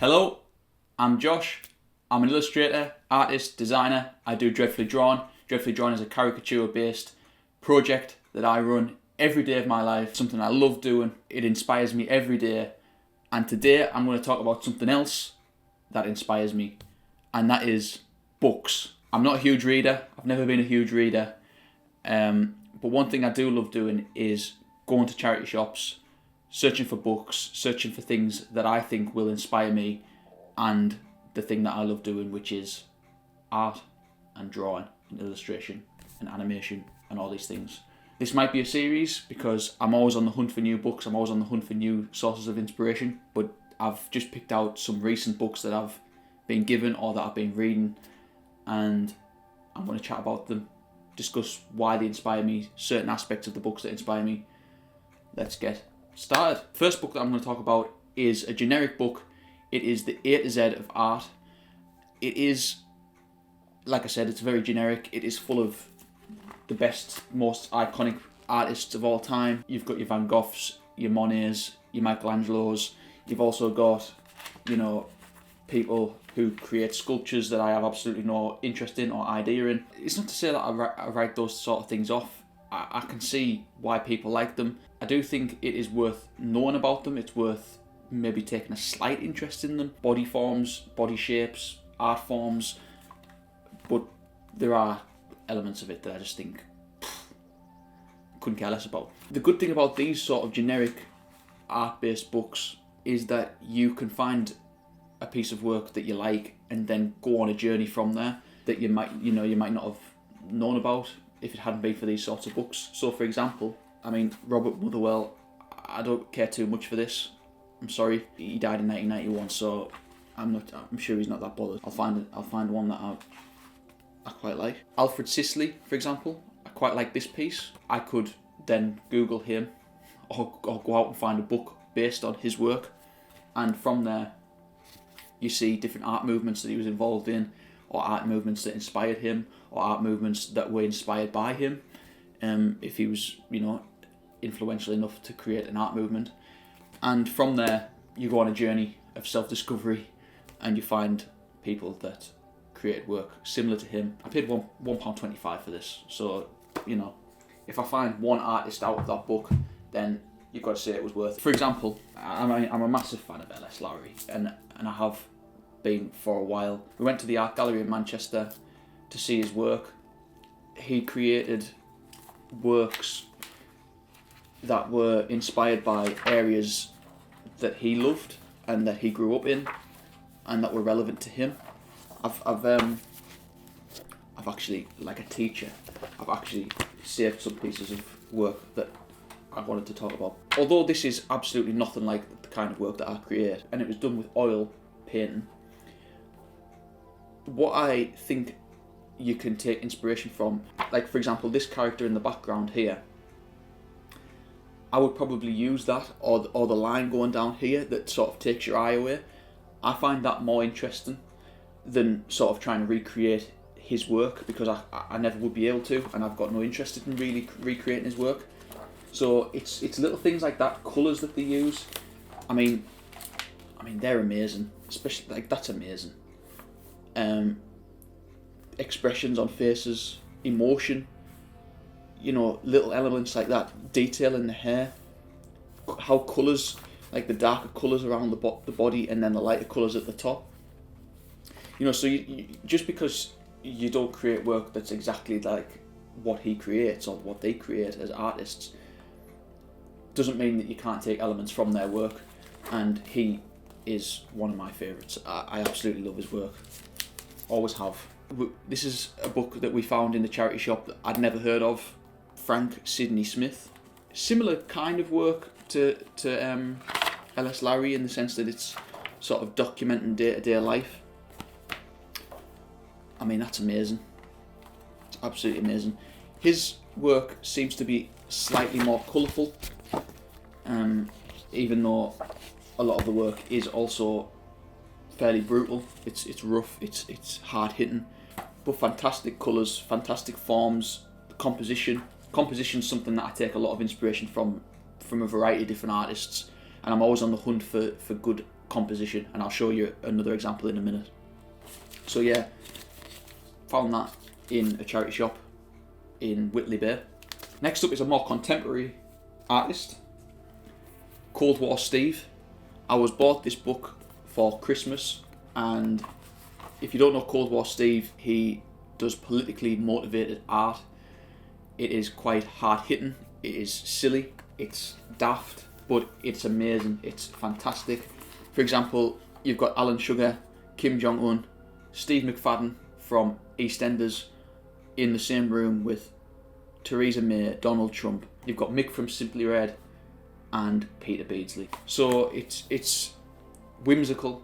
Hello, I'm Josh. I'm an illustrator, artist, designer. I do Dreadfully Drawn. Dreadfully Drawn is a caricature-based project that I run every day of my life. Something I love doing. It inspires me every day. And today I'm going to talk about something else that inspires me, and that is books. I'm not a huge reader. I've never been a huge reader. But one thing I do love doing is going to charity shops, searching for books, searching for things that I think will inspire me, and the thing that I love doing, which is art and drawing and illustration and animation and all these things. This might be a series because I'm always on the hunt for new books, I'm always on the hunt for new sources of inspiration, but I've just picked out some recent books that I've been given or that I've been reading, and I'm going to chat about them, discuss why they inspire me, certain aspects of the books that inspire me. Let's get started. First book that I'm going to talk about is a generic book. It is the A to Z of art. It is, like I said, it's very generic. It is full of the best, most iconic artists of all time. You've got your Van Goghs, your Monets, your Michelangelos. You've also got, people who create sculptures that I have absolutely no interest in or idea in. It's not to say that I write those sort of things off. I can see why people like them. I do think it is worth knowing about them. It's worth maybe taking a slight interest in them. Body forms, body shapes, art forms. But there are elements of it that I just think couldn't care less about. The good thing about these sort of generic art-based books is that you can find a piece of work that you like and then go on a journey from there that you might not have known about if it hadn't been for these sorts of books. So for example, Robert Motherwell, I don't care too much for this. I'm sorry, he died in 1991, so I'm sure he's not that bothered. I'll find one that I quite like. Alfred Sisley, for example, I quite like this piece. I could then Google him or go out and find a book based on his work, and from there you see different art movements that he was involved in, or art movements that inspired him, or art movements that were inspired by him, if he was, influential enough to create an art movement. And from there, you go on a journey of self-discovery, and you find people that created work similar to him. I paid £1.25 for this, so, if I find one artist out of that book, then you've got to say it was worth it. For example, I'm a massive fan of L.S. Lowry, and I have been for a while. We went to the art gallery in Manchester to see his work. He created works that were inspired by areas that he loved and that he grew up in and that were relevant to him. I've actually, like a teacher, I've actually saved some pieces of work that I wanted to talk about. Although this is absolutely nothing like the kind of work that I create, and it was done with oil painting, what I think you can take inspiration from, like for example this character in the background here, I would probably use that, or the line going down here that sort of takes your eye away. I find that more interesting than sort of trying to recreate his work, because I never would be able to, and I've got no interest in really recreating his work. So it's little things like that, colours that they use. I mean they're amazing, especially like that's amazing. Expressions on faces, emotion, little elements like that, detail in the hair, how colours, like the darker colours around the body and then the lighter colours at the top. So you just because you don't create work that's exactly like what he creates or what they create as artists doesn't mean that you can't take elements from their work, and he is one of my favourites. I absolutely love his work, always have. This is a book that we found in the charity shop that I'd never heard of, Frank Sidney Smith. Similar kind of work to L.S. Lowry in the sense that it's sort of documenting day-to-day life. That's amazing. It's absolutely amazing. His work seems to be slightly more colourful, even though a lot of the work is also fairly brutal. It's rough, it's hard hitting, but fantastic colours, fantastic forms, composition. Composition's something that I take a lot of inspiration from a variety of different artists, and I'm always on the hunt for good composition, and I'll show you another example in a minute. So yeah, found that in a charity shop in Whitley Bay. Next up is a more contemporary artist, Cold War Steve. I was bought this book for Christmas, and if you don't know Cold War Steve, he does politically motivated art. It is quite hard hitting, it is silly, it's daft, but it's amazing, it's fantastic. For example, you've got Alan Sugar, Kim Jong-un, Steve McFadden from EastEnders in the same room with Theresa May, Donald Trump. You've got Mick from Simply Red and Peter Beardsley. So it's whimsical,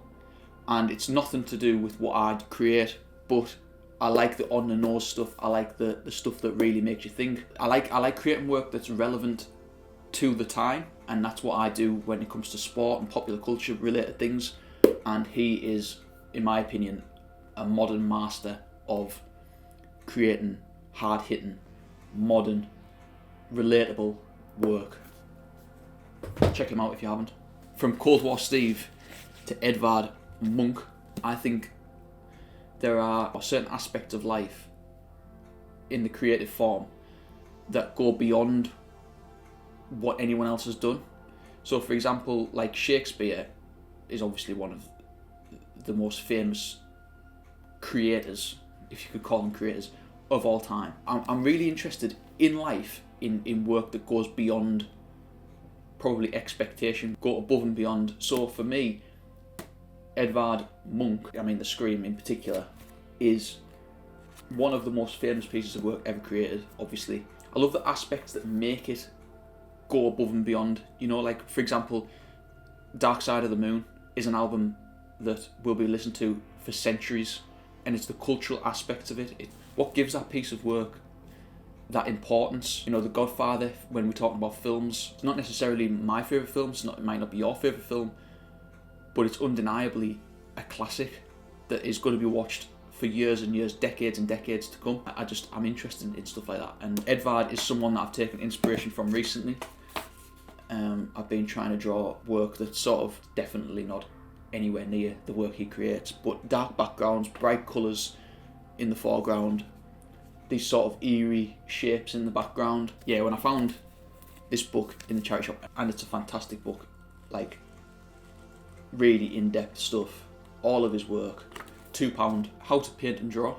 and it's nothing to do with what I'd create, but I like the on the nose stuff. I like the stuff that really makes you think. I like creating work that's relevant to the time, and that's what I do when it comes to sport and popular culture related things. And he is, in my opinion, a modern master of creating hard-hitting, modern, relatable work. Check him out if you haven't. From Cold War Steve to Edvard Munch, I think there are certain aspects of life in the creative form that go beyond what anyone else has done. So for example, like Shakespeare is obviously one of the most famous creators, if you could call them creators, of all time. I'm really interested in life, in work that goes beyond probably expectation, go above and beyond. So for me, Edvard Munch, I mean the Scream in particular, is one of the most famous pieces of work ever created, obviously. I love the aspects that make it go above and beyond. You know, like for example, Dark Side of the Moon is an album that will be listened to for centuries, and it's the cultural aspects of it. What gives that piece of work that importance. You know, The Godfather, when we're talking about films, it's not necessarily my favourite film, it might not be your favourite film, but it's undeniably a classic that is going to be watched for years and years, decades and decades to come. I'm interested in stuff like that, and Edvard is someone that I've taken inspiration from recently. I've been trying to draw work that's sort of definitely not anywhere near the work he creates, but dark backgrounds, bright colours in the foreground, these sort of eerie shapes in the background. Yeah, when I found this book in the charity shop, and it's a fantastic book, like really in-depth stuff, all of his work, £2, How to Paint and Draw.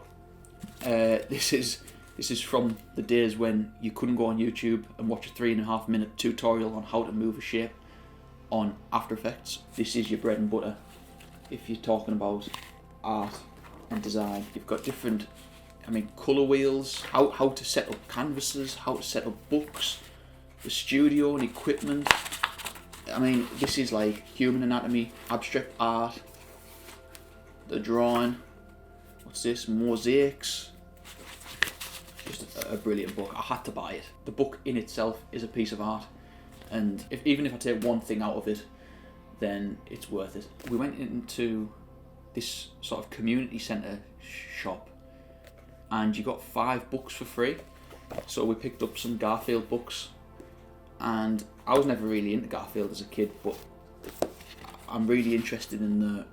This is from the days when you couldn't go on YouTube and watch a 3.5 minute tutorial on how to move a shape on After Effects. This is your bread and butter if you're talking about art and design. You've got different, colour wheels, how to set up canvases, how to set up books, the studio and equipment. This is like human anatomy, abstract art, the drawing, what's this, mosaics. Just a brilliant book. I had to buy it. The book in itself is a piece of art, and even if I take one thing out of it, then it's worth it. We went into this sort of community centre shop, and you got 5 books for free. So we picked up some Garfield books, and I was never really into Garfield as a kid, but I'm really interested in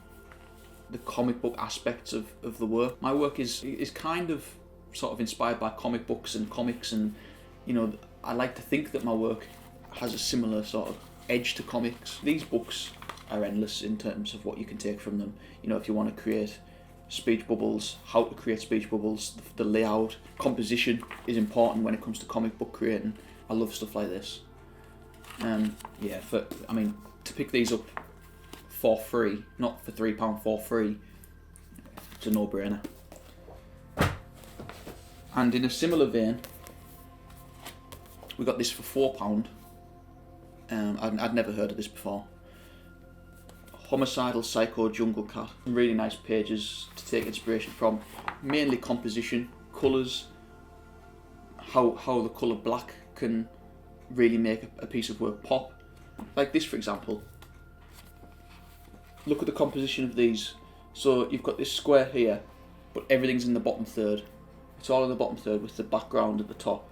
the comic book aspects of the work. My work is kind of sort of inspired by comic books and comics, and I like to think that my work has a similar sort of edge to comics. These books are endless in terms of what you can take from them. If you want to create speech bubbles, how to create speech bubbles, the layout, composition is important when it comes to comic book creating. I love stuff like this. To pick these up for free, not for £3, for free, it's a no-brainer. And in a similar vein, we got this for £4. I'd never heard of this before. Homicidal Psycho Cat. Some really nice pages to take inspiration from. Mainly composition, colours, how the colour black can really make a piece of work pop. Like this, for example. Look at the composition of these. So you've got this square here, but everything's in the bottom third. It's all in the bottom third with the background at the top.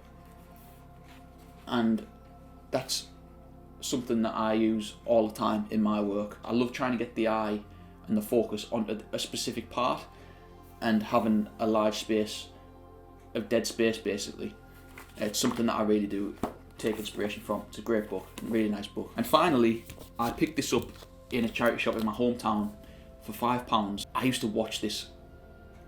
And that's something that I use all the time in my work. I love trying to get the eye and the focus onto a specific part and having a large space of dead space, basically. It's something that I really do take inspiration from. It's a great book, a really nice book. And finally, I picked this up in a charity shop in my hometown for £5. I used to watch this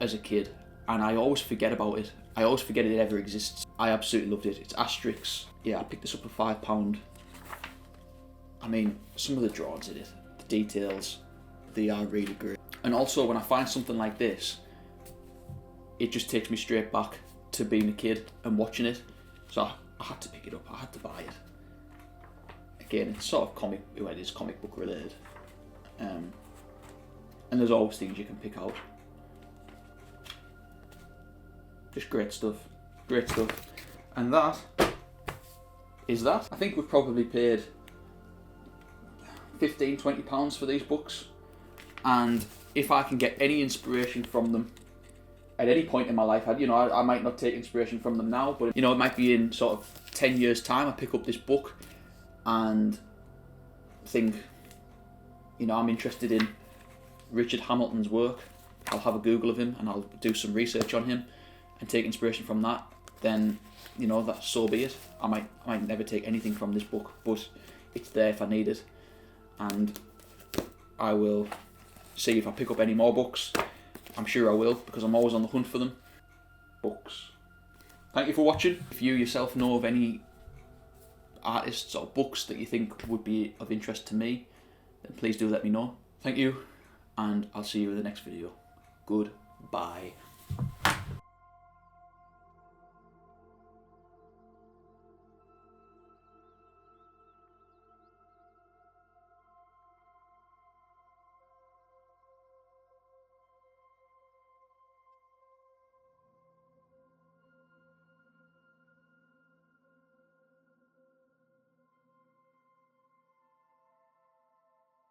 as a kid and I always forget about it. I always forget it ever exists. I absolutely loved it. It's Asterix. Yeah, I picked this up for £5. I mean, some of the drawings in it, the details, they are really great. And also when I find something like this, it just takes me straight back to being a kid and watching it. So I had to pick it up, I had to buy it. Again, it's sort of comic, well, it is comic book related. And there's always things you can pick out. Just great stuff, great stuff. And that is that. I think we've probably paid £15-20 for these books. And if I can get any inspiration from them at any point in my life, I might not take inspiration from them now, but it might be in sort of 10 years time I pick up this book and think, I'm interested in Richard Hamilton's work. I'll have a Google of him and I'll do some research on him and take inspiration from that. Then, that so be it. I might never take anything from this book, but it's there if I need it. And I will see if I pick up any more books. I'm sure I will, because I'm always on the hunt for them. Books. Thank you for watching. If you yourself know of any artists or books that you think would be of interest to me, then please do let me know. Thank you, and I'll see you in the next video. Goodbye.